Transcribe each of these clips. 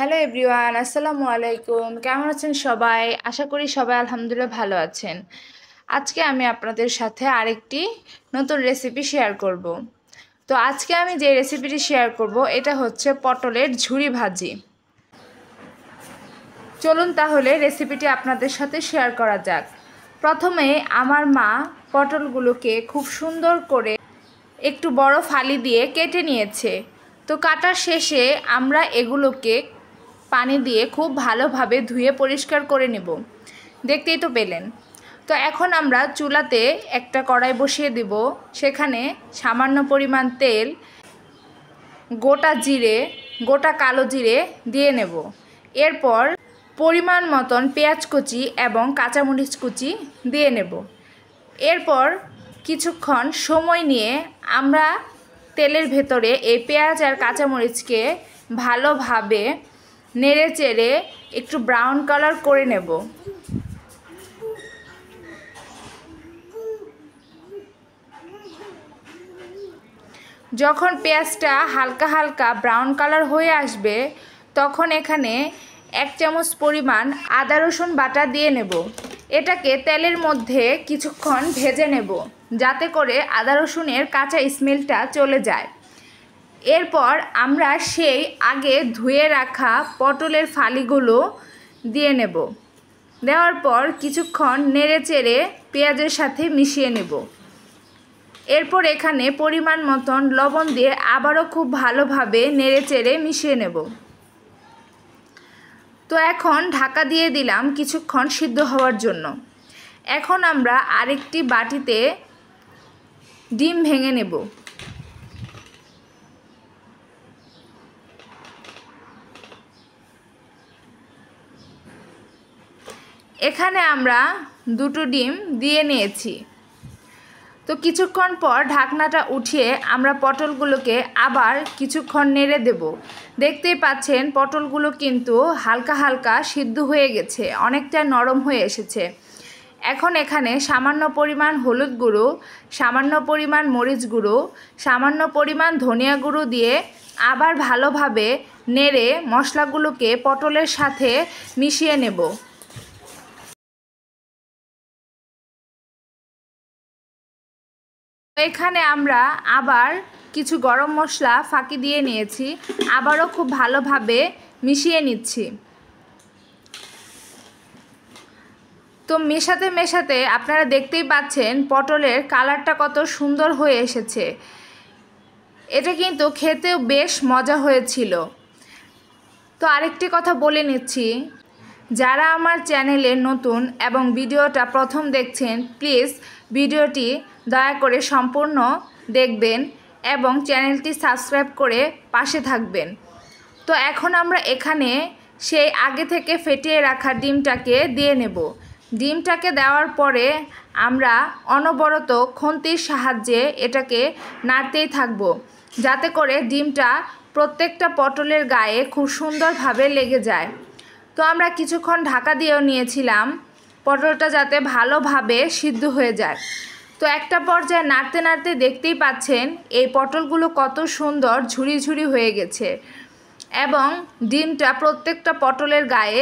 Hello everyone, আসসালামু আলাইকুম। কেমন আছেন সবাই? আশা করি সবাই আলহামদুলিল্লাহ ভালো আছেন। আজকে আমি আপনাদের সাথে আরেকটি নতুন রেসিপি শেয়ার করব। তো আজকে আমি যে রেসিপিটি শেয়ার করব এটা হচ্ছে পটলের ঝুরি ভাজি। চলুন তাহলে রেসিপিটি আপনাদের সাথে শেয়ার করা যাক। প্রথমে আমার মা পটলগুলোকে খুব সুন্দর করে একটু বড় ফালি দিয়ে কেটে নিয়েছে। তো কাটার শেষে আমরা এগুলোকে পানি দিয়ে খুব ভালোভাবে ধুয়ে পরিষ্কার করে নেব। দেখতেই তো পেলেন। তো এখন আমরা চুলাতে একটা কড়াই বসিয়ে দেব। সেখানে সামান্য পরিমাণ তেল, গোটা জিরে, গোটা কালো জিরে দিয়ে নেব। এরপর পরিমাণ মতন পেঁয়াজ কুচি এবং কাঁচামরিচ কুচি দিয়ে নেব। এরপর কিছুক্ষণ সময় নিয়ে আমরা তেলের ভেতরে এই পেঁয়াজ আর কাঁচামরিচকে ভালোভাবে নেড়ে চেড়ে একটু ব্রাউন কালার করে নেব। যখন পেঁয়াজটা হালকা হালকা ব্রাউন কালার হয়ে আসবে তখন এখানে 1 চামচ পরিমাণ আদা রসুন বাটা দিয়ে নেব। এটাকে তেলের মধ্যে কিছুক্ষণ ভেজে নেব যাতে করে আদা রসুনের কাঁচা স্মেলটা চলে যায়। এরপর আমরা সেই আগে ধুয়ে রাখা পটলের ফালিগুলো দিয়ে নেব। দেওয়ার পর কিছুক্ষণ নেড়ে চেড়ে পেঁয়াজের সাথে মিশিয়ে নেব। এরপর এখানে পরিমাণ মতন লবণ দিয়ে আবারও খুব ভালোভাবে নেড়ে চেড়ে মিশিয়ে নেব। তো এখন ঢাকা দিয়ে দিলাম কিছুক্ষণ সিদ্ধ হওয়ার জন্য। এখন আমরা আরেকটি বাটিতে ডিম ভেঙে নেব। এখানে আমরা 2টো ডিম দিয়ে নিয়েছি। তো কিছুক্ষণ পর ঢাকনাটা উঠিয়ে আমরা পটলগুলোকে আবার কিছুক্ষণ নেড়ে দেব। দেখতেই পাচ্ছেন পটলগুলো কিন্তু হালকা হালকা সিদ্ধ হয়ে গেছে, অনেকটা নরম হয়ে এসেছে। এখন এখানে সামান্য পরিমাণ হলুদ গুঁড়ো, সামান্য পরিমাণ মরিচ গুঁড়ো, সামান্য পরিমাণ ধনিয়া গুঁড়ো দিয়ে আবার ভালোভাবে নেড়ে মশলাগুলোকে পটলের সাথে মিশিয়ে নেব। এখানে আমরা আবার কিছু গরম মশলা ফাঁকি দিয়ে নিয়েছি, আবারও খুব ভালোভাবে মিশিয়ে নিচ্ছি। তো মেশাতে মেশাতে আপনারা দেখতেই পাচ্ছেন পটলের কালারটা কত সুন্দর হয়ে এসেছে। এটা কিন্তু খেতেও বেশ মজা হয়েছিল। তো আরেকটি কথা বলে নিচ্ছি, যারা আমার চ্যানেলে নতুন এবং ভিডিওটা প্রথম দেখছেন প্লিজ ভিডিওটি দয়া করে সম্পূর্ণ দেখবেন এবং চ্যানেলটি সাবস্ক্রাইব করে পাশে থাকবেন। তো এখন আমরা এখানে সেই আগে থেকে ফেটিয়ে রাখা ডিমটাকে দিয়ে নেব। ডিমটাকে দেওয়ার পরে আমরা অনবরত খুন্তির সাহায্যে এটাকে নাড়তেই থাকব যাতে করে ডিমটা প্রত্যেকটা পটলের গায়ে খুব সুন্দরভাবে লেগে যায়। তো আমরা কিছুক্ষণ ঢাকা দিয়েও নিয়েছিলাম পটলটা যাতে ভালোভাবে সিদ্ধ হয়ে যায়। তো একটা পর্যায়ে নাড়তে নাড়তে দেখতেই পাচ্ছেন এই পটলগুলো কত সুন্দর ঝুরি ঝুরি হয়ে গেছে এবং ডিমটা প্রত্যেকটা পটলের গায়ে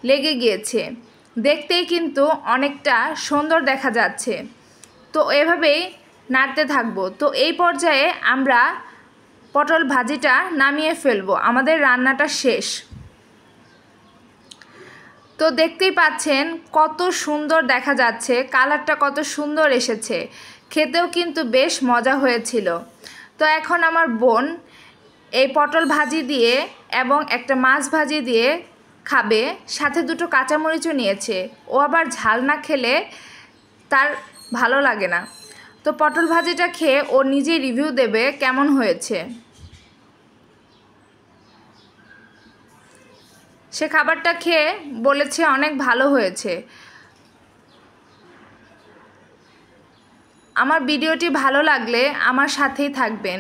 লেগে গিয়েছে। দেখতেই কিন্তু অনেকটা সুন্দর দেখা যাচ্ছে। তো এভাবেই নাড়তে থাকবো। তো এই পর্যায়ে আমরা পটল ভাজিটা নামিয়ে ফেলবো, আমাদের রান্নাটা শেষ। তো দেখতেই পাচ্ছেন কত সুন্দর দেখা যাচ্ছে, কালারটা কত সুন্দর এসেছে, খেতেও কিন্তু বেশ মজা হয়েছিল। তো এখন আমার বোন এই পটল ভাজি দিয়ে এবং একটা মাছ ভাজি দিয়ে খাবে, সাথে 2টো কাঁচামরিচও নিয়েছে। ও আবার ঝাল না খেলে তার ভালো লাগে না। তো পটল ভাজিটা খেয়ে ও নিজেই রিভিউ দেবে কেমন হয়েছে। সে খাবারটা খেয়ে বলেছে অনেক ভালো হয়েছে। আমার ভিডিওটি ভালো লাগলে আমার সাথেই থাকবেন।